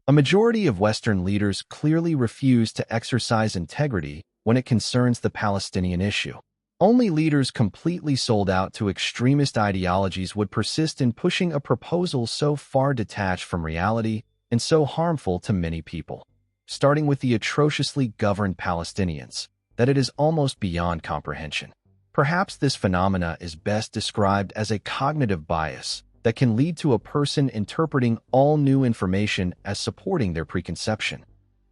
A majority of Western leaders clearly refuse to exercise integrity when it concerns the Palestinian issue. Only leaders completely sold out to extremist ideologies would persist in pushing a proposal so far detached from reality and so harmful to many people, starting with the atrociously governed Palestinians, that it is almost beyond comprehension. Perhaps this phenomena is best described as a cognitive bias that can lead to a person interpreting all new information as supporting their preconception,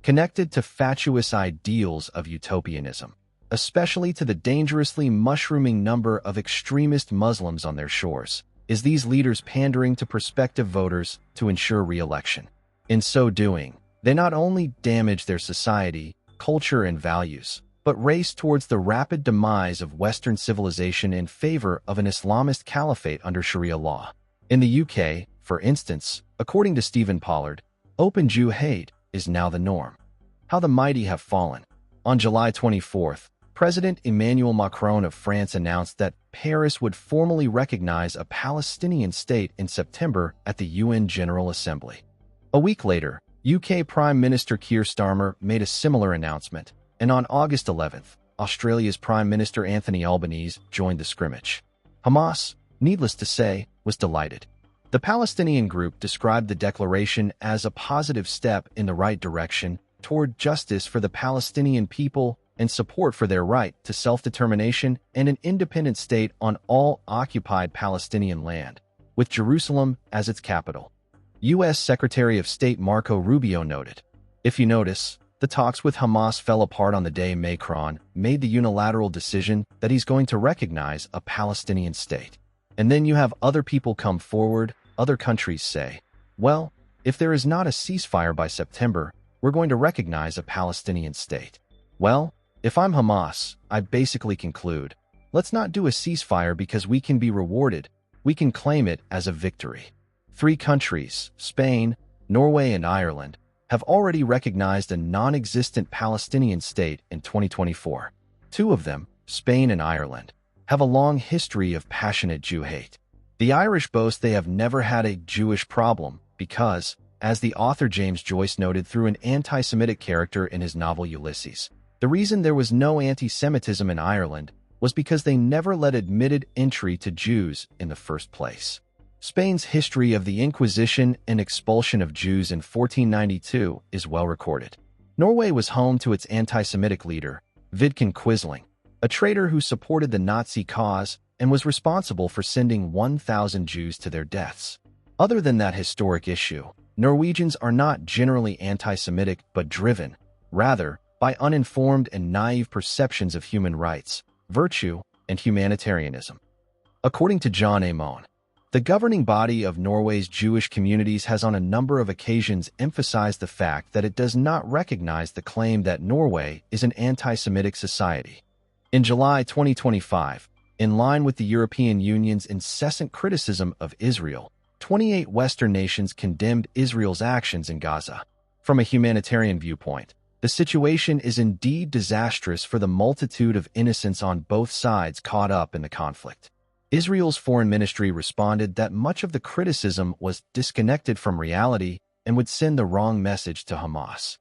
connected to fatuous ideals of utopianism, especially to the dangerously mushrooming number of extremist Muslims on their shores, is these leaders pandering to prospective voters to ensure re-election. In so doing, they not only damage their society, culture, and values, but race towards the rapid demise of Western civilization in favor of an Islamist caliphate under Sharia law. In the UK, for instance, according to Stephen Pollard, open Jew hate is now the norm. How the mighty have fallen. On July 24th, President Emmanuel Macron of France announced that Paris would formally recognize a Palestinian state in September at the UN General Assembly. A week later, UK Prime Minister Keir Starmer made a similar announcement, and on August 11th, Australia's Prime Minister Anthony Albanese joined the scrimmage. Hamas, needless to say, was delighted. The Palestinian group described the declaration as a positive step in the right direction toward justice for the Palestinian people and support for their right to self-determination and an independent state on all occupied Palestinian land, with Jerusalem as its capital. U.S. Secretary of State Marco Rubio noted, "If you notice, the talks with Hamas fell apart on the day Macron made the unilateral decision that he's going to recognize a Palestinian state. And then you have other people come forward, other countries say, well, if there is not a ceasefire by September, we're going to recognize a Palestinian state. Well, if I'm Hamas, I basically conclude, let's not do a ceasefire because we can be rewarded. We can claim it as a victory." 3 countries, Spain, Norway, and Ireland, have already recognized a non-existent Palestinian state in 2024. 2 of them, Spain and Ireland, have a long history of passionate Jew hate. The Irish boast they have never had a Jewish problem because, as the author James Joyce noted through an anti-Semitic character in his novel Ulysses, the reason there was no anti-Semitism in Ireland was because they never let admitted entry to Jews in the first place. Spain's history of the Inquisition and expulsion of Jews in 1492 is well recorded. Norway was home to its anti-Semitic leader, Vidkun Quisling, a traitor who supported the Nazi cause and was responsible for sending 1,000 Jews to their deaths. Other than that historic issue, Norwegians are not generally anti-Semitic but driven, rather, by uninformed and naive perceptions of human rights, virtue, and humanitarianism. According to John Amon, the governing body of Norway's Jewish communities has on a number of occasions emphasized the fact that it does not recognize the claim that Norway is an anti-Semitic society. In July 2025, in line with the European Union's incessant criticism of Israel, 28 Western nations condemned Israel's actions in Gaza. From a humanitarian viewpoint, the situation is indeed disastrous for the multitude of innocents on both sides caught up in the conflict. Israel's foreign ministry responded that much of the criticism was disconnected from reality and would send the wrong message to Hamas.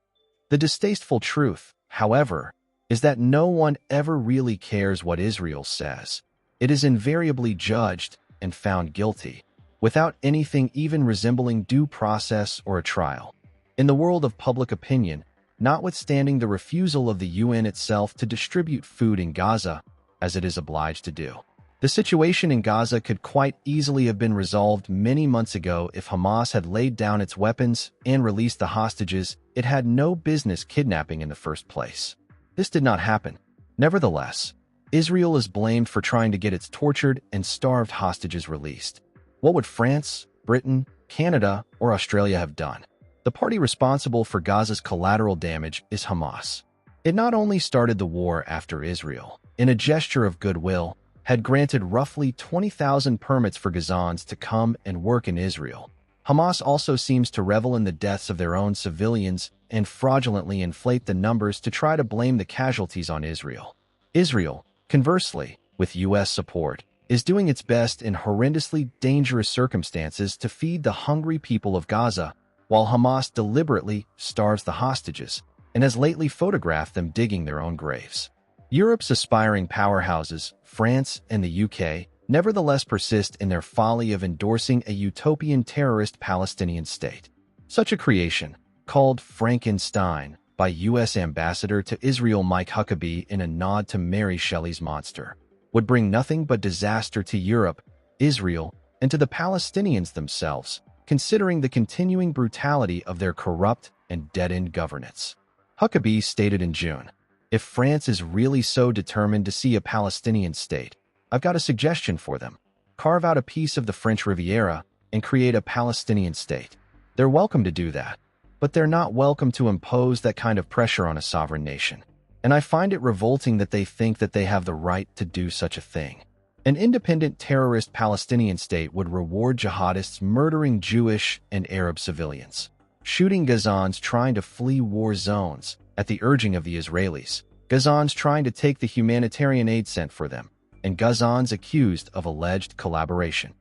The distasteful truth, however, is that no one ever really cares what Israel says. It is invariably judged and found guilty, without anything even resembling due process or a trial. In the world of public opinion, notwithstanding the refusal of the UN itself to distribute food in Gaza, as it is obliged to do, the situation in Gaza could quite easily have been resolved many months ago if Hamas had laid down its weapons and released the hostages it had no business kidnapping in the first place. This did not happen. Nevertheless, Israel is blamed for trying to get its tortured and starved hostages released. What would France, Britain, Canada, or Australia have done? The party responsible for Gaza's collateral damage is Hamas. It not only started the war after Israel, in a gesture of goodwill, had granted roughly 20,000 permits for Gazans to come and work in Israel. Hamas also seems to revel in the deaths of their own civilians and fraudulently inflate the numbers to try to blame the casualties on Israel. Israel, conversely, with U.S. support, is doing its best in horrendously dangerous circumstances to feed the hungry people of Gaza, while Hamas deliberately starves the hostages and has lately photographed them digging their own graves. Europe's aspiring powerhouses, France and the UK, nevertheless persist in their folly of endorsing a utopian terrorist Palestinian state. Such a creation, called Frankenstein by U.S. Ambassador to Israel Mike Huckabee in a nod to Mary Shelley's monster, would bring nothing but disaster to Europe, Israel, and to the Palestinians themselves, considering the continuing brutality of their corrupt and dead-end governance. Huckabee stated in June, "If France is really so determined to see a Palestinian state, I've got a suggestion for them. Carve out a piece of the French Riviera and create a Palestinian state. They're welcome to do that, but they're not welcome to impose that kind of pressure on a sovereign nation. And I find it revolting that they think that they have the right to do such a thing." An independent terrorist Palestinian state would reward jihadists murdering Jewish and Arab civilians, shooting Gazans trying to flee war zones at the urging of the Israelis, Gazans trying to take the humanitarian aid sent for them, and Gazans accused of alleged collaboration.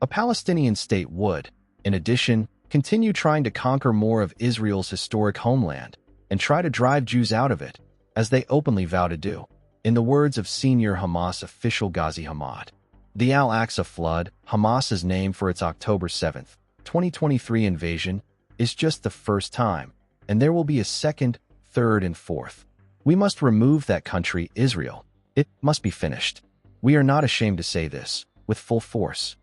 A Palestinian state would, in addition, continue trying to conquer more of Israel's historic homeland and try to drive Jews out of it, as they openly vow to do. In the words of senior Hamas official Ghazi Hamad, the Al-Aqsa flood, Hamas's name for its October 7, 2023 invasion, is just the first time, and there will be a second, third, and fourth. We must remove that country, Israel. It must be finished. We are not ashamed to say this, with full force.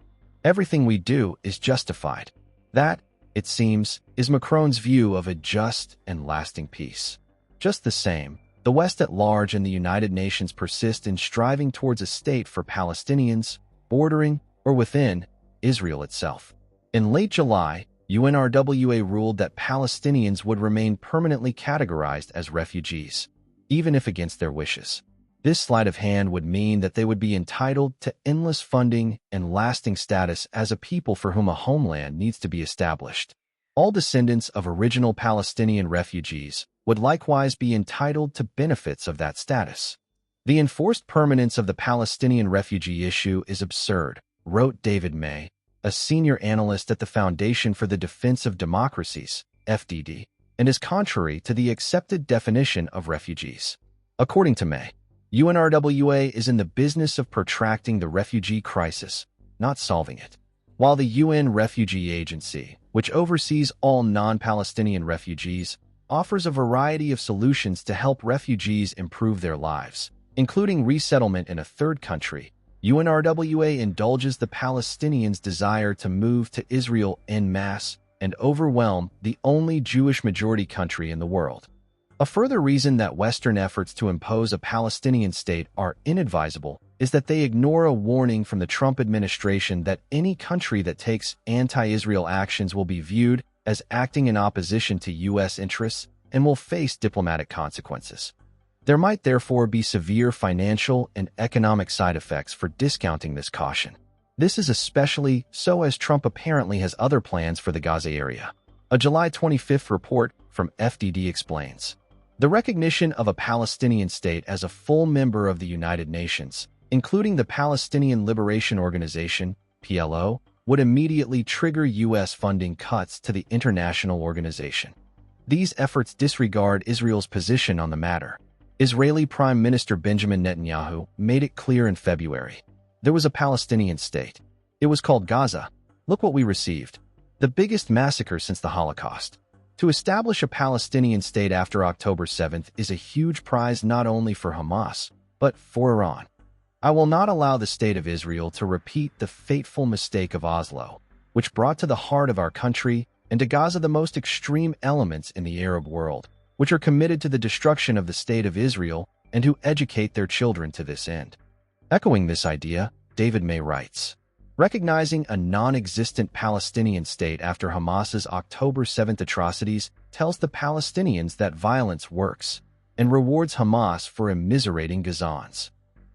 Everything we do is justified. That, it seems, is Macron's view of a just and lasting peace. Just the same, the West at large and the United Nations persist in striving towards a state for Palestinians, bordering, or within, Israel itself. In late July, UNRWA ruled that Palestinians would remain permanently categorized as refugees, even if against their wishes. This sleight of hand would mean that they would be entitled to endless funding and lasting status as a people for whom a homeland needs to be established. All descendants of original Palestinian refugees would likewise be entitled to benefits of that status. The enforced permanence of the Palestinian refugee issue is absurd, wrote David May, a senior analyst at the Foundation for the Defense of Democracies, FDD, and is contrary to the accepted definition of refugees. According to May, UNRWA is in the business of protracting the refugee crisis, not solving it. While the UN Refugee Agency, which oversees all non-Palestinian refugees, offers a variety of solutions to help refugees improve their lives, including resettlement in a third country, UNRWA indulges the Palestinians' desire to move to Israel en masse and overwhelm the only Jewish-majority country in the world. A further reason that Western efforts to impose a Palestinian state are inadvisable is that they ignore a warning from the Trump administration that any country that takes anti-Israel actions will be viewed as acting in opposition to U.S. interests and will face diplomatic consequences. There might therefore be severe financial and economic side effects for discounting this caution. This is especially so as Trump apparently has other plans for the Gaza area. A July 25 report from FDD explains, "The recognition of a Palestinian state as a full member of the United Nations, including the Palestinian Liberation Organization, PLO, would immediately trigger U.S. funding cuts to the international organization. These efforts disregard Israel's position on the matter. Israeli Prime Minister Benjamin Netanyahu made it clear in February. There was a Palestinian state. It was called Gaza. Look what we received. The biggest massacre since the Holocaust. To establish a Palestinian state after October 7th is a huge prize not only for Hamas, but for Iran. I will not allow the state of Israel to repeat the fateful mistake of Oslo, which brought to the heart of our country and to Gaza the most extreme elements in the Arab world, which are committed to the destruction of the state of Israel and who educate their children to this end." Echoing this idea, David May writes, "Recognizing a non-existent Palestinian state after Hamas's October 7th atrocities tells the Palestinians that violence works and rewards Hamas for immiserating Gazans.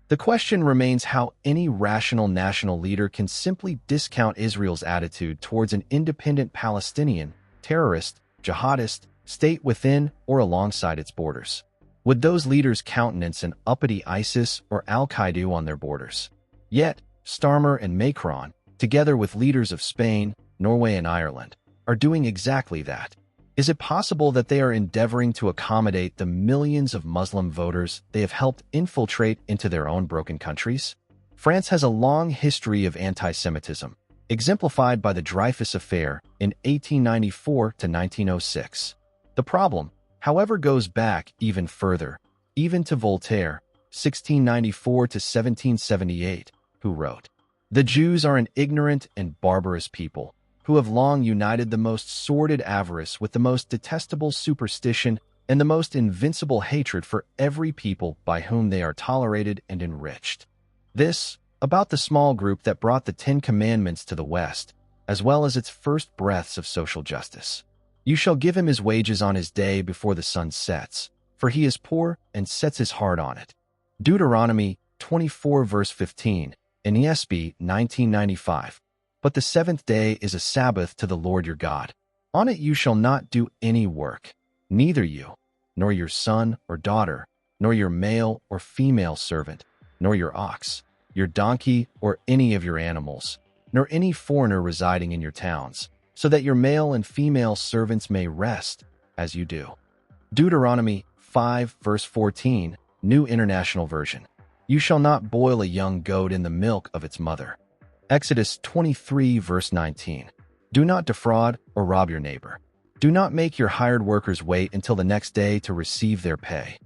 The question remains how any rational national leader can simply discount Israel's attitude towards an independent Palestinian, terrorist, jihadist, state within or alongside its borders. Would those leaders countenance an uppity ISIS or Al-Qaeda on their borders? Yet, Starmer and Macron, together with leaders of Spain, Norway, and Ireland, are doing exactly that. Is it possible that they are endeavoring to accommodate the millions of Muslim voters they have helped infiltrate into their own broken countries? France has a long history of anti-Semitism, exemplified by the Dreyfus Affair in 1894 to 1906. The problem, however, goes back even further, even to Voltaire, 1694 to 1778, who wrote, "The Jews are an ignorant and barbarous people, who have long united the most sordid avarice with the most detestable superstition and the most invincible hatred for every people by whom they are tolerated and enriched." This, about the small group that brought the Ten Commandments to the West, as well as its first breaths of social justice. "You shall give him his wages on his day before the sun sets, for he is poor and sets his heart on it." Deuteronomy 24 verse 15, in ESB 1995. "But the seventh day is a Sabbath to the Lord your God. On it you shall not do any work, neither you, nor your son or daughter, nor your male or female servant, nor your ox, your donkey, or any of your animals, nor any foreigner residing in your towns, so that your male and female servants may rest, as you do." Deuteronomy 5 verse 14, New International Version. "You shall not boil a young goat in the milk of its mother." Exodus 23 verse 19. "Do not defraud or rob your neighbor. Do not make your hired workers wait until the next day to receive their pay."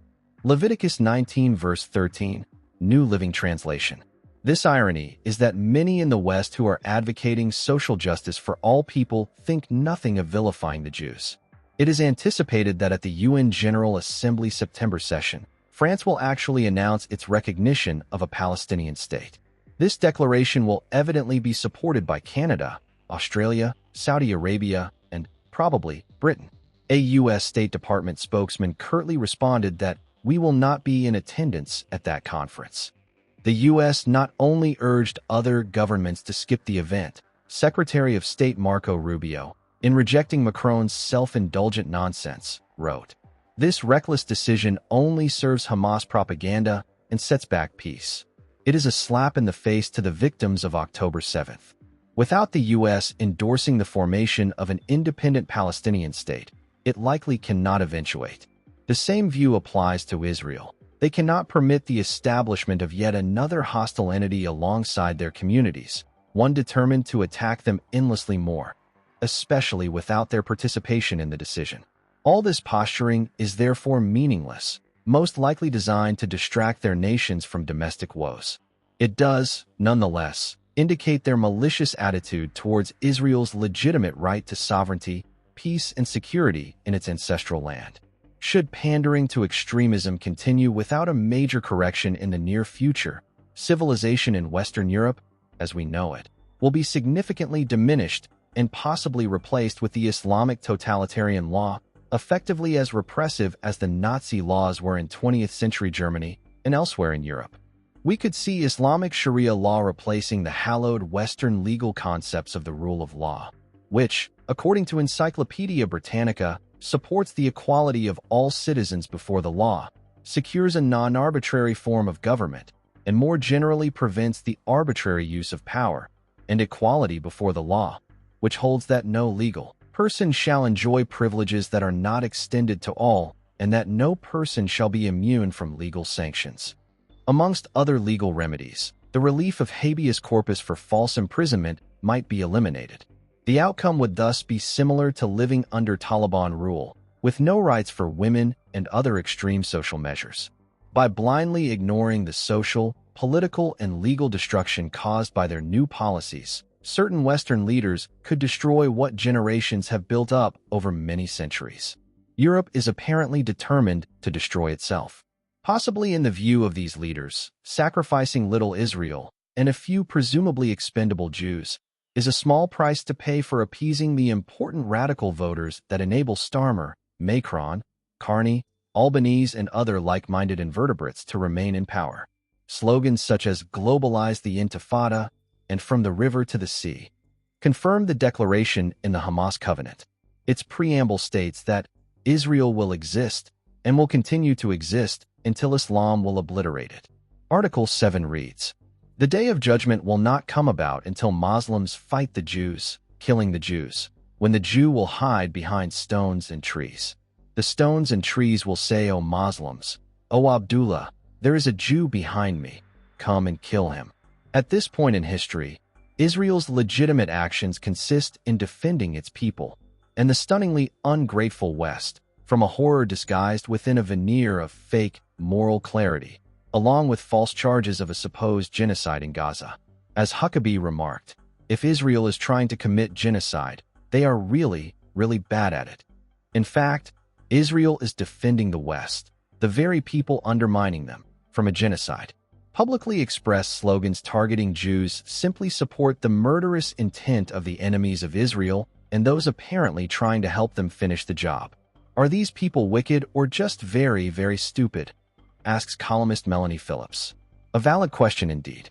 Leviticus 19 verse 13, New Living Translation. This irony is that many in the West who are advocating social justice for all people think nothing of vilifying the Jews. It is anticipated that at the UN General Assembly September session, France will actually announce its recognition of a Palestinian state. This declaration will evidently be supported by Canada, Australia, Saudi Arabia, and, probably, Britain. A U.S. State Department spokesman curtly responded that we will not be in attendance at that conference. The U.S. not only urged other governments to skip the event, Secretary of State Marco Rubio, in rejecting Macron's self-indulgent nonsense, wrote, "This reckless decision only serves Hamas propaganda and sets back peace. It is a slap in the face to the victims of October 7th. Without the U.S. endorsing the formation of an independent Palestinian state, it likely cannot eventuate. The same view applies to Israel. They cannot permit the establishment of yet another hostile entity alongside their communities, one determined to attack them endlessly more, especially without their participation in the decision. All this posturing is therefore meaningless, most likely designed to distract their nations from domestic woes. It does, nonetheless, indicate their malicious attitude towards Israel's legitimate right to sovereignty, peace, and security in its ancestral land. Should pandering to extremism continue without a major correction in the near future, civilization in Western Europe, as we know it, will be significantly diminished and possibly replaced with the Islamic totalitarian law, effectively as repressive as the Nazi laws were in 20th century Germany and elsewhere in Europe. We could see Islamic Sharia law replacing the hallowed Western legal concepts of the rule of law, which, according to Encyclopedia Britannica, supports the equality of all citizens before the law, secures a non-arbitrary form of government, and more generally prevents the arbitrary use of power, and equality before the law, which holds that no legal person shall enjoy privileges that are not extended to all, and that no person shall be immune from legal sanctions. Amongst other legal remedies, the relief of habeas corpus for false imprisonment might be eliminated. The outcome would thus be similar to living under Taliban rule, with no rights for women and other extreme social measures. By blindly ignoring the social, political, and legal destruction caused by their new policies, certain Western leaders could destroy what generations have built up over many centuries. Europe is apparently determined to destroy itself. Possibly in the view of these leaders, sacrificing little Israel and a few presumably expendable Jews is a small price to pay for appeasing the important radical voters that enable Starmer, Macron, Carney, Albanese, and other like-minded invertebrates to remain in power. Slogans such as "Globalize the Intifada" and "From the River to the Sea" confirm the declaration in the Hamas Covenant. Its preamble states that Israel will exist and will continue to exist until Islam will obliterate it. Article 7 reads, "The day of judgment will not come about until Muslims fight the Jews, killing the Jews. when the Jew will hide behind stones and trees. The stones and trees will say, "O Muslims, O Abdullah, there is a Jew behind me. Come and kill him." At this point in history, Israel's legitimate actions consist in defending its people, and the stunningly ungrateful West, from a horror disguised within a veneer of fake moral clarity, along with false charges of a supposed genocide in Gaza. As Huckabee remarked, if Israel is trying to commit genocide, they are really, really bad at it. In fact, Israel is defending the West, the very people undermining them, from a genocide. Publicly expressed slogans targeting Jews simply support the murderous intent of the enemies of Israel and those apparently trying to help them finish the job. Are these people wicked or just very, very stupid? Asks columnist Melanie Phillips. A valid question indeed.